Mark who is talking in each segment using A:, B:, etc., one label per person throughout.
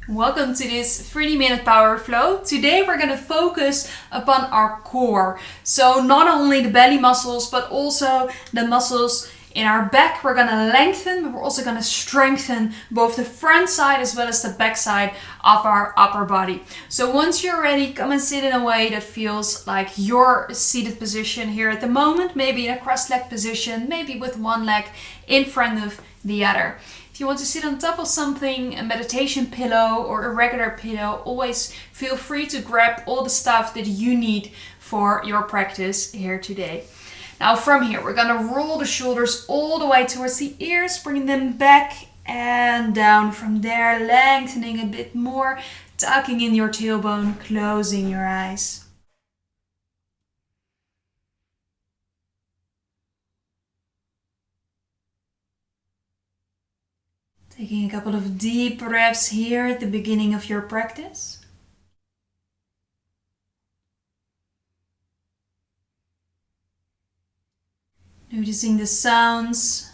A: Welcome to this 3D Minute Powerflow. Today we're going to focus upon our core. So not only the belly muscles, but also the muscles in our back we're going to lengthen, but we're also going to strengthen both the front side as well as the back side of our upper body. So once you're ready, come and sit in a way that feels like your seated position here at the moment, maybe in a cross-legged position, maybe with one leg in front of the other. If you want to sit on top of something, a meditation pillow or a regular pillow, always feel free to grab all the stuff that you need for your practice here today. Now from here, we're going to roll the shoulders all the way towards the ears, bringing them back and down. From there, lengthening a bit more, tucking in your tailbone, closing your eyes. Taking a couple of deep breaths here at the beginning of your practice. Noticing the sounds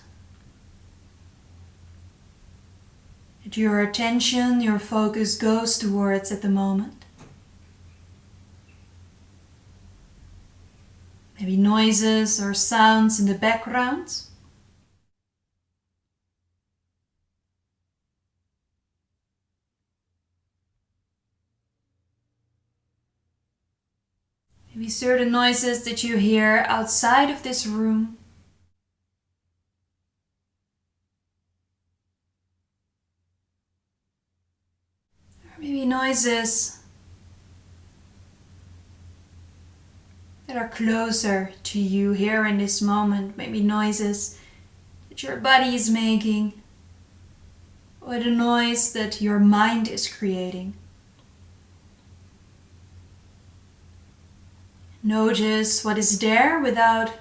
A: that your attention, your focus goes towards at the moment. Maybe noises or sounds in the background. Maybe certain noises that you hear outside of this room. Or maybe noises that are closer to you here in this moment. Maybe noises that your body is making, or the noise that your mind is creating. Notice what is there without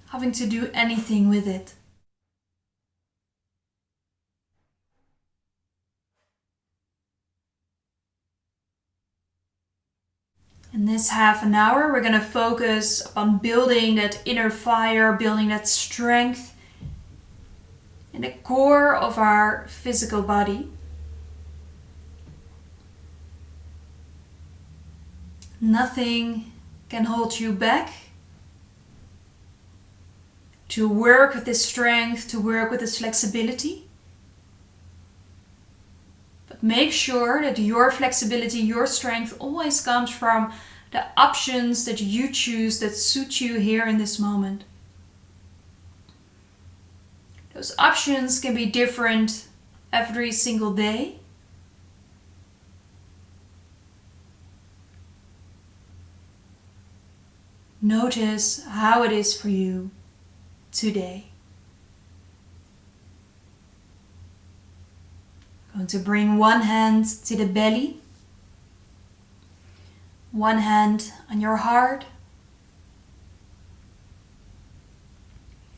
A: having to do anything with it. In this half an hour, we're going to focus on building that inner fire, building that strength in the core of our physical body. Nothing can hold you back to work with this strength, to work with this flexibility. But make sure that your flexibility, your strength always comes from the options that you choose that suit you here in this moment. Those options can be different every single day. Notice how it is for you today. I'm going to bring one hand to the belly, one hand on your heart.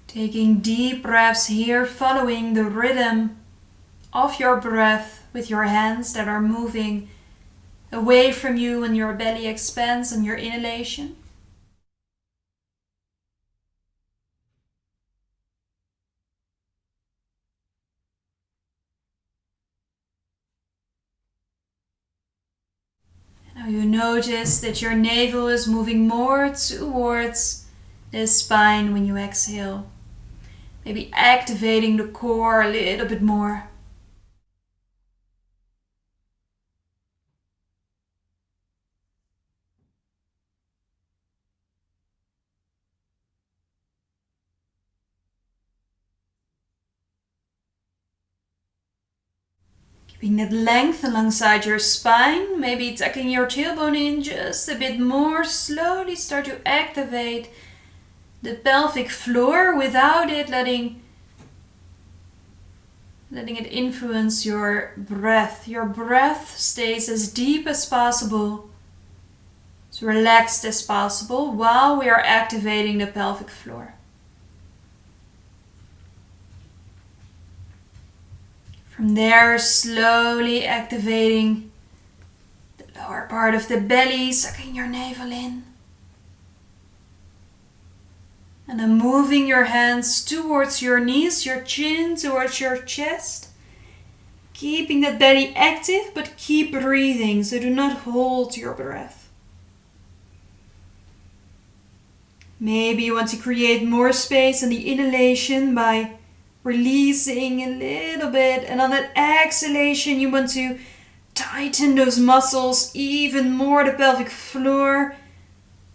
A: Taking deep breaths here, following the rhythm of your breath with your hands that are moving away from you when your belly expands on your inhalation. Now you notice that your navel is moving more towards the spine when you exhale. Maybe activating the core a little bit more. Keeping that length alongside your spine, maybe tucking your tailbone in just a bit more. Slowly start to activate the pelvic floor without it letting it influence your breath. Your breath stays as deep as possible, as relaxed as possible while we are activating the pelvic floor. From there, slowly activating the lower part of the belly, sucking your navel in. And then moving your hands towards your knees, your chin towards your chest. Keeping that belly active, but keep breathing, so do not hold your breath. Maybe you want to create more space on the inhalation by releasing a little bit, and on that exhalation you want to tighten those muscles even more, the pelvic floor,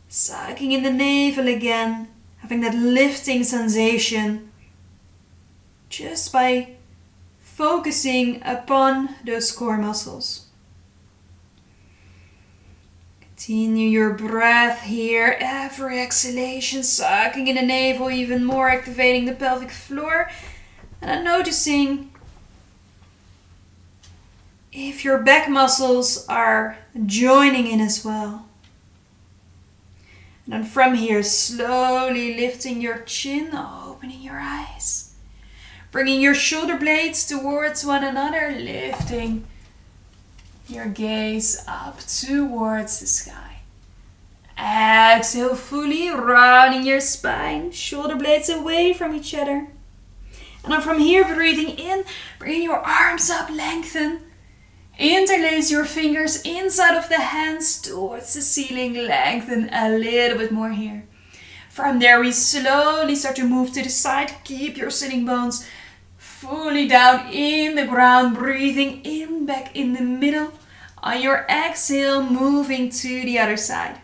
A: sucking in the navel again, having that lifting sensation just by focusing upon those core muscles. Continue your breath here. Every exhalation, sucking in the navel even more, activating the pelvic floor. And I'm noticing if your back muscles are joining in as well. And then from here, slowly lifting your chin, opening your eyes. Bringing your shoulder blades towards one another, lifting your gaze up towards the sky. Exhale fully, rounding your spine, shoulder blades away from each other. And then from here, breathing in, bring your arms up, lengthen. Interlace your fingers inside of the hands towards the ceiling, lengthen a little bit more here. From there, we slowly start to move to the side. Keep your sitting bones fully down in the ground, breathing in, back in the middle. On your exhale, moving to the other side.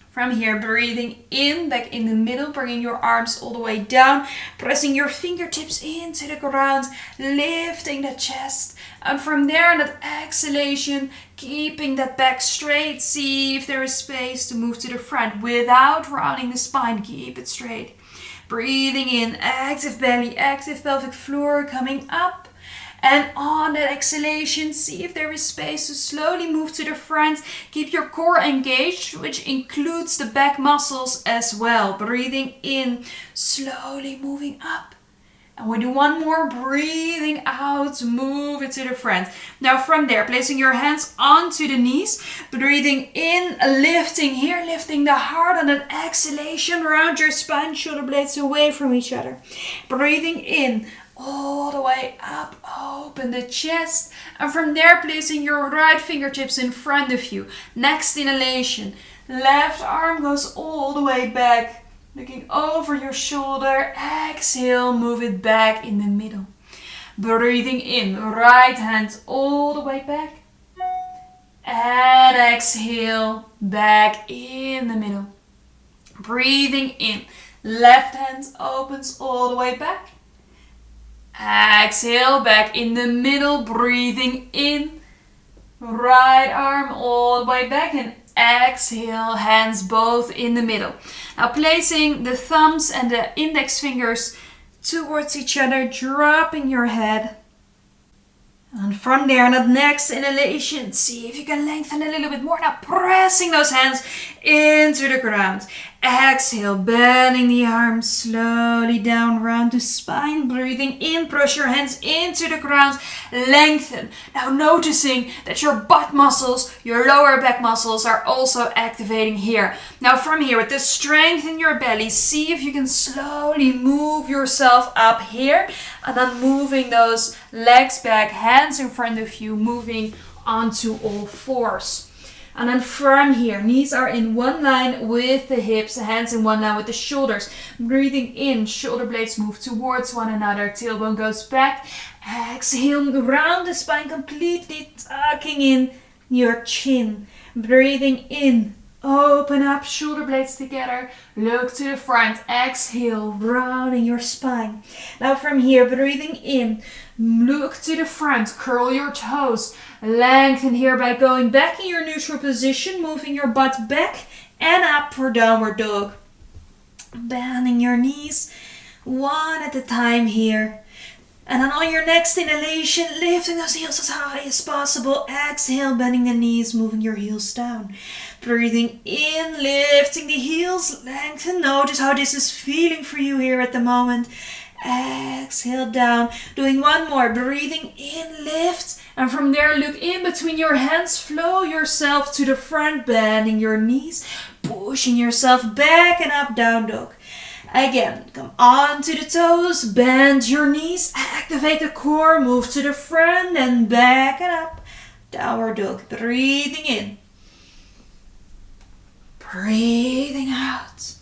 A: From here, breathing in, back in the middle, bringing your arms all the way down, pressing your fingertips into the ground, lifting the chest. And from there, on that exhalation, keeping that back straight. See if there is space to move to the front without rounding the spine. Keep it straight. Breathing in, active belly, active pelvic floor coming up. And on that exhalation, see if there is space to slowly move to the front. Keep your core engaged, which includes the back muscles as well. Breathing in, slowly moving up. And we do one more, breathing out, move it to the front. Now from there, placing your hands onto the knees, breathing in, lifting here, lifting the heart on an exhalation, round your spine, shoulder blades away from each other. Breathing in, all the way up, open the chest. And from there, placing your right fingertips in front of you. Next inhalation, left arm goes all the way back. Looking over your shoulder, exhale, move it back in the middle. Breathing in, right hand all the way back. And exhale, back in the middle. Breathing in, left hand opens all the way back. Exhale, back in the middle, breathing in. Right arm all the way back and exhale, hands both in the middle. Now placing the thumbs and the index fingers towards each other, dropping your head. And from there, that next inhalation, see if you can lengthen a little bit more. Now pressing those hands into the ground. Exhale, bending the arms slowly down around the spine. Breathing in, press your hands into the ground, lengthen. Now noticing that your butt muscles, your lower back muscles are also activating here. Now from here, with the strength in your belly, see if you can slowly move yourself up here. And then moving those legs back, hands in front of you, moving onto all fours. And then from here, knees are in one line with the hips, hands in one line with the shoulders. Breathing in, shoulder blades move towards one another, tailbone goes back. Exhale, round the spine, completely tucking in your chin. Breathing in, open up, shoulder blades together, look to the front. Exhale, rounding your spine. Now from here, breathing in, look to the front, curl your toes. Lengthen here by going back in your neutral position, moving your butt back and up for downward dog. Bending your knees one at a time here. And then on your next inhalation, lifting those heels as high as possible. Exhale, bending the knees, moving your heels down. Breathing in, lifting the heels, lengthen. Notice how this is feeling for you here at the moment. Exhale down. Doing one more. Breathing in, lift. And from there, look in between your hands. Flow yourself to the front, bending your knees, pushing yourself back and up, down dog. Again, come onto the toes, bend your knees, activate the core, move to the front and back and up. Downward dog, breathing in. Breathing out.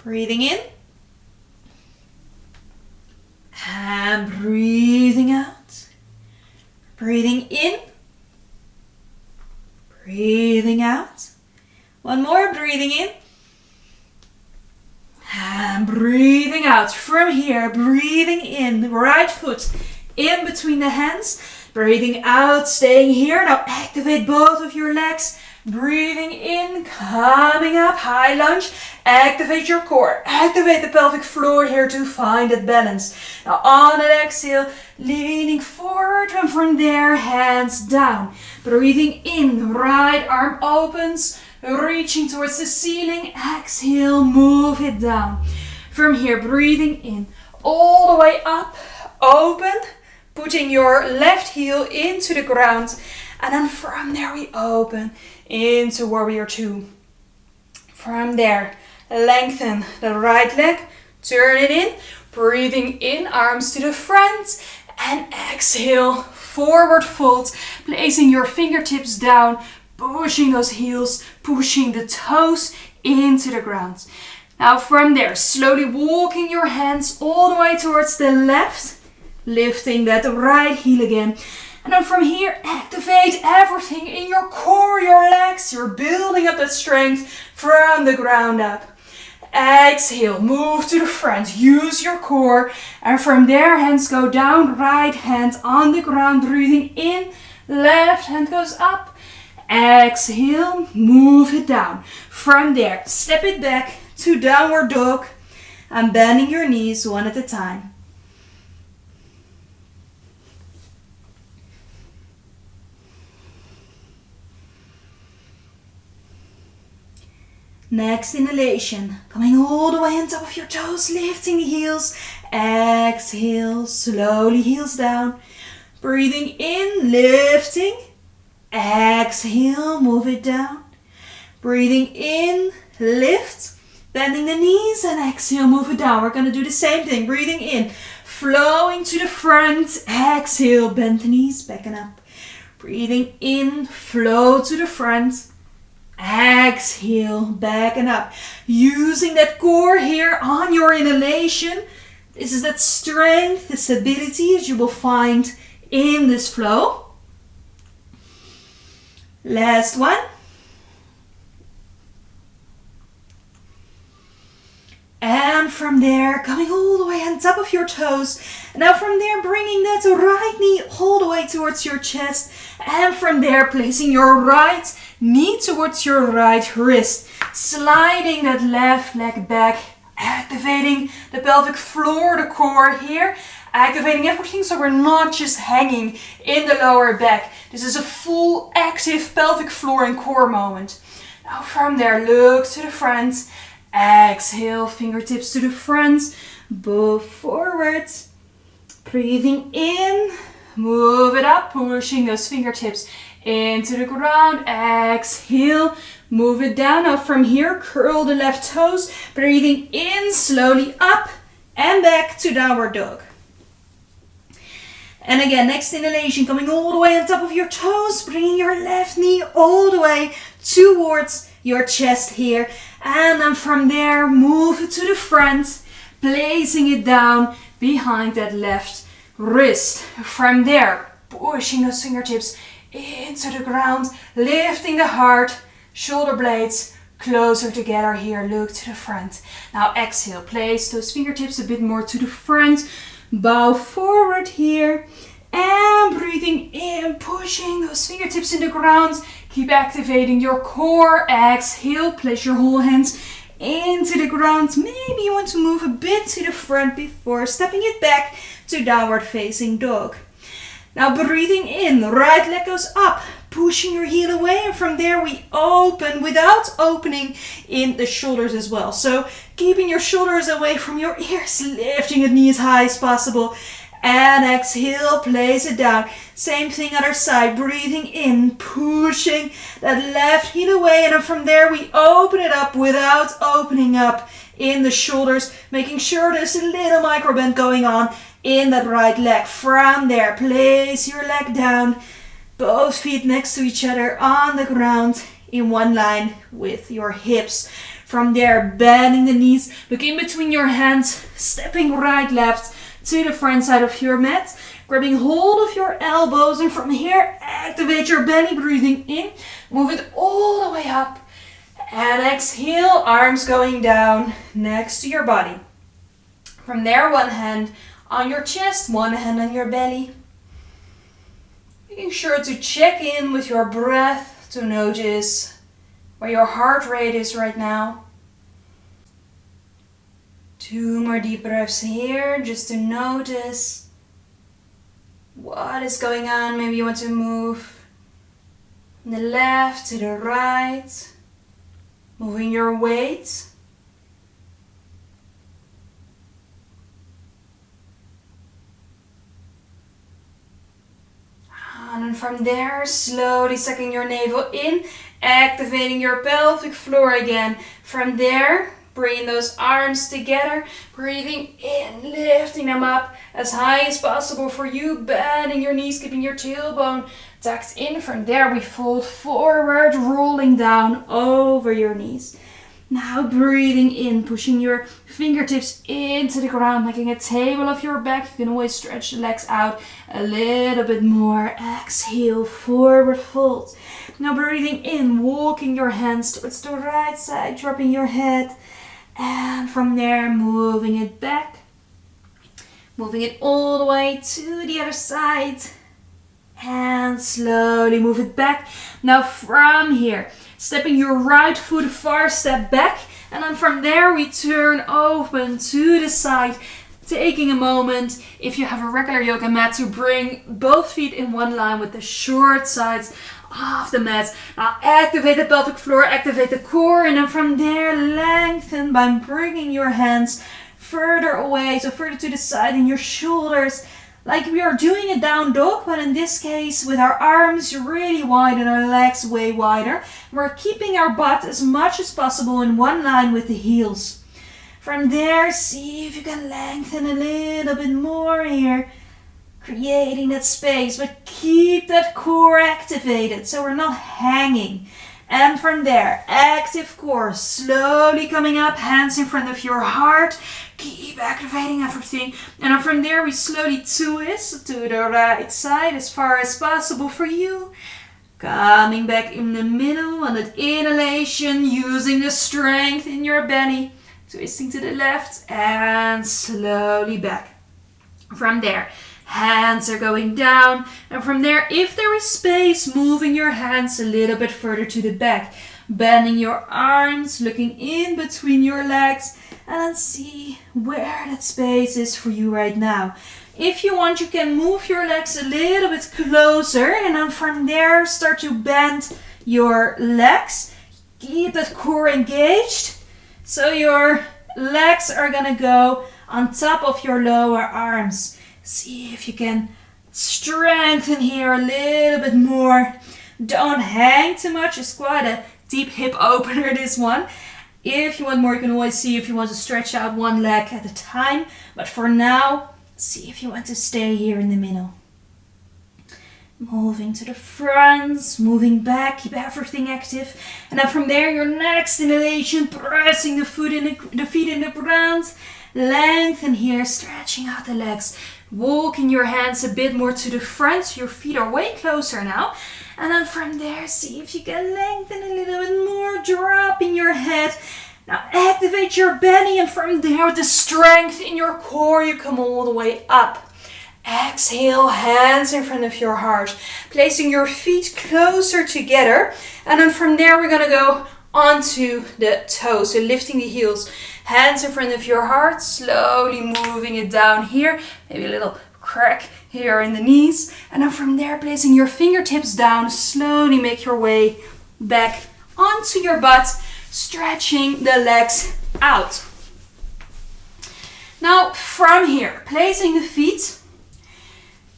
A: Breathing in. And breathing out. Breathing in. Breathing out. One more, breathing in. And breathing out. From here, breathing in, the right foot in between the hands. Breathing out, staying here. Now activate both of your legs. Breathing in, coming up, high lunge. Activate your core. Activate the pelvic floor here to find that balance. Now on an exhale, leaning forward, and from there, hands down. Breathing in, right arm opens, reaching towards the ceiling. Exhale, move it down. From here, breathing in, all the way up, open, putting your left heel into the ground. And then from there, we open into warrior two. From there, lengthen the right leg, turn it in, breathing in, arms to the front, and exhale, forward fold, placing your fingertips down, pushing those heels, pushing the toes into the ground. Now from there, slowly walking your hands all the way towards the left, lifting that right heel again. And then from here, activate everything in your core, your legs. You're building up that strength from the ground up. Exhale, move to the front, use your core. And from there, hands go down, right hand on the ground, breathing in, left hand goes up. Exhale, move it down. From there, step it back to downward dog. And bending your knees one at a time. Next inhalation, coming all the way on top of your toes, lifting the heels. Exhale, slowly heels down. Breathing in, lifting. Exhale, move it down. Breathing in, lift. Bending the knees and exhale, move it down. We're going to do the same thing. Breathing in, flowing to the front. Exhale, bend the knees, back and up. Breathing in, flow to the front. Exhale, back and up. Using that core here on your inhalation. This is that strength, the stability that you will find in this flow. Last one. And from there, coming all the way on top of your toes. Now from there, bringing that right knee all the way towards your chest. And from there, placing your right knee towards your right wrist. Sliding that left leg back. Activating the pelvic floor, the core here. Activating everything so we're not just hanging in the lower back. This is a full active pelvic floor and core moment. Now from there, look to the front. Exhale, fingertips to the front, bow forward, breathing in, move it up, pushing those fingertips into the ground. Exhale, move it down. Now from here, curl the left toes, breathing in, slowly up and back to downward dog. And again, next inhalation, coming all the way on top of your toes, bringing your left knee all the way towards your chest here. And then from there, move it to the front, placing it down behind that left wrist. From there, pushing those fingertips into the ground, lifting the heart, shoulder blades closer together here. Look to the front. Now exhale, place those fingertips a bit more to the front, bow forward here. And breathing in, pushing those fingertips in the ground. Keep activating your core. Exhale, place your whole hands into the ground. Maybe you want to move a bit to the front before stepping it back to downward facing dog. Now breathing in, right leg goes up, pushing your heel away. And from there we open without opening in the shoulders as well. So keeping your shoulders away from your ears, lifting the knee as high as possible. And exhale, place it down. Same thing other side. Breathing in, pushing that left heel away. And then from there we open it up without opening up in the shoulders, making sure there's a little micro bend going on in that right leg. From there, place your leg down, both feet next to each other on the ground in one line with your hips. From there, bending the knees, look in between your hands, stepping right, left to the front side of your mat, grabbing hold of your elbows, and from here, activate your belly, breathing in, move it all the way up, and exhale, arms going down next to your body. From there, one hand on your chest, one hand on your belly. Making sure to check in with your breath to notice where your heart rate is right now. 2 more deep breaths here, just to notice what is going on. Maybe you want to move from the left to the right, moving your weight. And then from there, slowly sucking your navel in, activating your pelvic floor again. From there, bringing those arms together, breathing in, lifting them up as high as possible for you, bending your knees, keeping your tailbone tucked in. From there, we fold forward, rolling down over your knees. Now breathing in, pushing your fingertips into the ground, making a table of your back. You can always stretch the legs out a little bit more. Exhale, forward fold. Now breathing in, walking your hands towards the right side, dropping your head. And from there, moving it back. Moving it all the way to the other side. And slowly move it back. Now from here, stepping your right foot a far step back, and then from there we turn open to the side, taking a moment, if you have a regular yoga mat, to bring both feet in one line with the short sides of the mat. Now activate the pelvic floor, activate the core, and then from there lengthen by bringing your hands further away, so further to the side in your shoulders, like we are doing a down dog, but in this case with our arms really wide and our legs way wider. We're keeping our butt as much as possible in one line with the heels. From there, see if you can lengthen a little bit more here, creating that space, but keep that core activated so we're not hanging. And from there, active core, slowly coming up, hands in front of your heart. Keep activating everything. And then from there, we slowly twist to the right side as far as possible for you. Coming back in the middle on that inhalation, using the strength in your belly. Twisting to the left and slowly back. From there, hands are going down, and from there, if there is space, moving your hands a little bit further to the back, bending your arms, looking in between your legs, and then see where that space is for you right now. If you want, you can move your legs a little bit closer, and then from there, start to bend your legs. Keep that core engaged, so your legs are gonna go on top of your lower arms. See if you can strengthen here a little bit more. Don't hang too much. It's quite a deep hip opener, this one. If you want more, you can always see if you want to stretch out one leg at a time. But for now, see if you want to stay here in the middle. Moving to the front, moving back, keep everything active. And then from there, your next inhalation, pressing the feet in the ground. Lengthen here, stretching out the legs. Walking your hands a bit more to the front, so your feet are way closer now. And then from there, see if you can lengthen a little bit more, dropping your head. Now activate your belly, and from there, with the strength in your core, you come all the way up. Exhale, hands in front of your heart, placing your feet closer together. And then from there, we're gonna go onto the toes, so lifting the heels. Hands in front of your heart, slowly moving it down here. Maybe a little crack here in the knees. And then from there, placing your fingertips down, slowly make your way back onto your butt, stretching the legs out. Now from here, placing the feet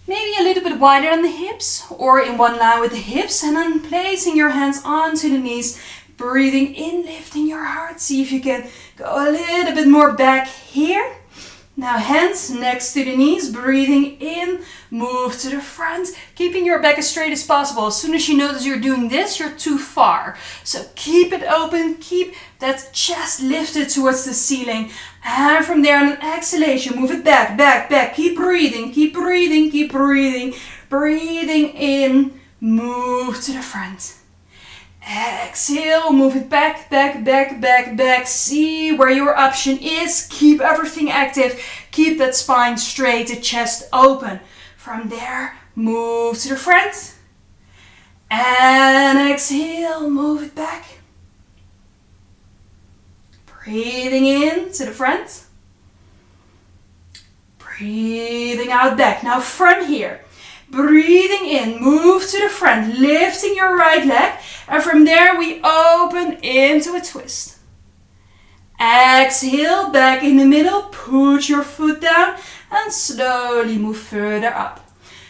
A: maybe a little bit wider than the hips or in one line with the hips, and then placing your hands onto the knees, Breathing in, lifting your heart. See if you can go a little bit more back here. Now hands next to the knees, breathing in, move to the front, keeping your back as straight as possible. As soon as you notice you're doing this, you're too far. So keep it open, keep that chest lifted towards the ceiling. And from there on an exhalation, move it back, back, back. Keep breathing, keep breathing, keep breathing. Breathing in, move to the front. Exhale, move it back, back, back, back, back. See where your option is. Keep everything active. Keep that spine straight, the chest open. From there, move to the front. And exhale, move it back. Breathing in to the front. Breathing out back. Now front here. Breathing in, move to the front, lifting your right leg. And from there we open into a twist. Exhale, back in the middle, put your foot down and slowly move further up.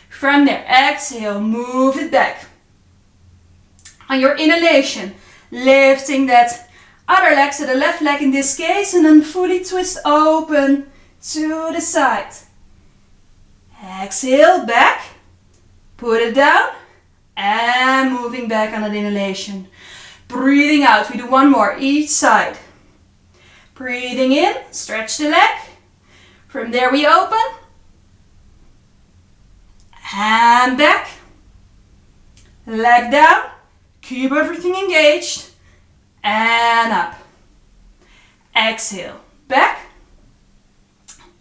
A: From there, exhale, move it back. On your inhalation, lifting that other leg, so the left leg in this case, and then fully twist open to the side. Exhale, back, put it down, and moving back on an inhalation. Breathing out, we do one more, each side. Breathing in, stretch the leg. From there we open. And back. Leg down. Keep everything engaged. And up. Exhale, back.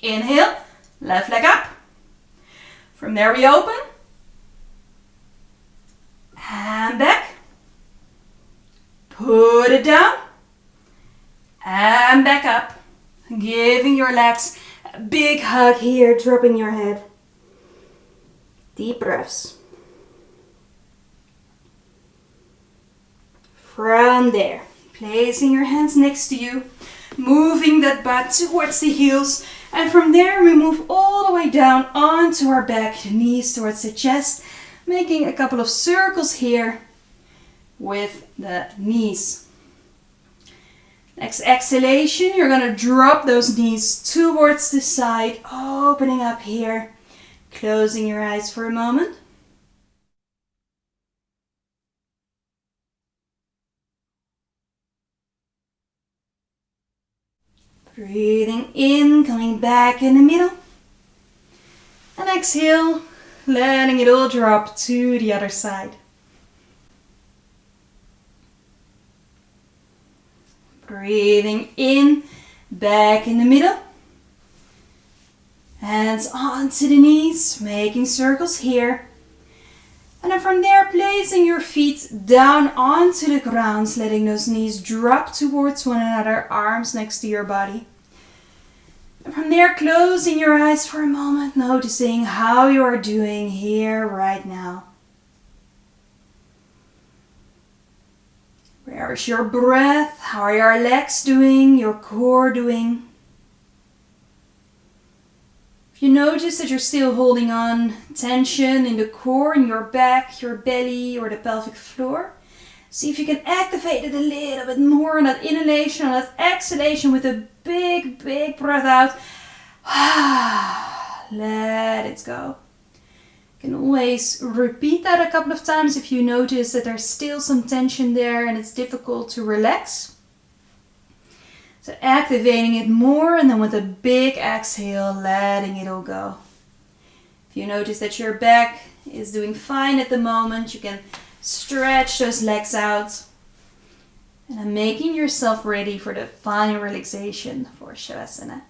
A: Inhale, left leg up. From there we open. And back. Put it down. And back up. Giving your legs a big hug here, dropping your head. Deep breaths. From there, placing your hands next to you, moving that butt towards the heels. And from there, we move all the way down onto our back, knees towards the chest, making a couple of circles here with the knees. Next exhalation, you're going to drop those knees towards the side, opening up here, closing your eyes for a moment. Breathing in, coming back in the middle. And exhale, letting it all drop to the other side. Breathing in, back in the middle. Hands onto the knees, making circles here. And then from there, placing your feet down onto the ground, letting those knees drop towards one another, arms next to your body. And from there, closing your eyes for a moment, noticing how you are doing here right now. Where is your breath? How are your legs doing? Your core doing? If you notice that you're still holding on tension in the core, in your back, your belly, or the pelvic floor, see if you can activate it a little bit more on that inhalation, on that exhalation with a big, big breath out. Let it go. You can always repeat that a couple of times if you notice that there's still some tension there and it's difficult to relax. So activating it more, and then with a big exhale, letting it all go. If you notice that your back is doing fine at the moment, you can stretch those legs out. And then making yourself ready for the final relaxation for Shavasana.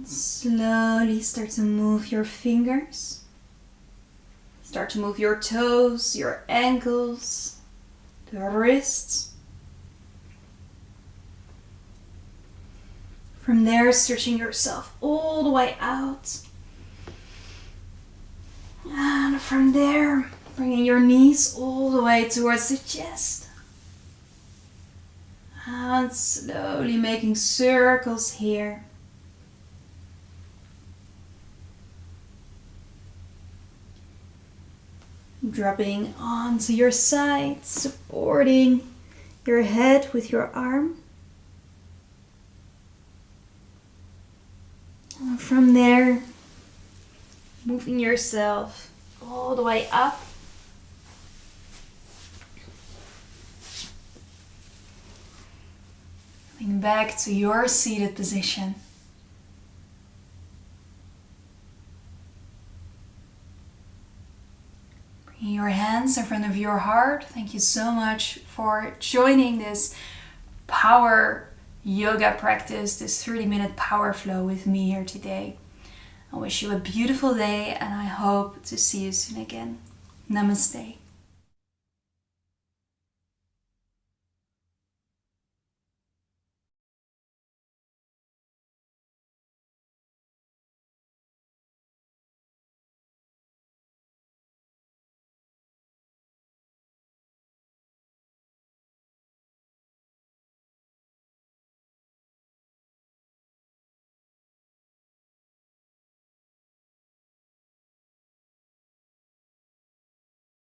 A: Slowly start to move your fingers. Start to move your toes, your ankles, the wrists. From there, stretching yourself all the way out. And from there, bringing your knees all the way towards the chest. And slowly making circles here. Dropping onto your side, supporting your head with your arm. And from there, moving yourself all the way up. Coming back to your seated position. Bringing your hands in front of your heart. Thank you so much for joining this power yoga practice, this 30-minute power flow with me here today. I wish you a beautiful day and I hope to see you soon again. Namaste.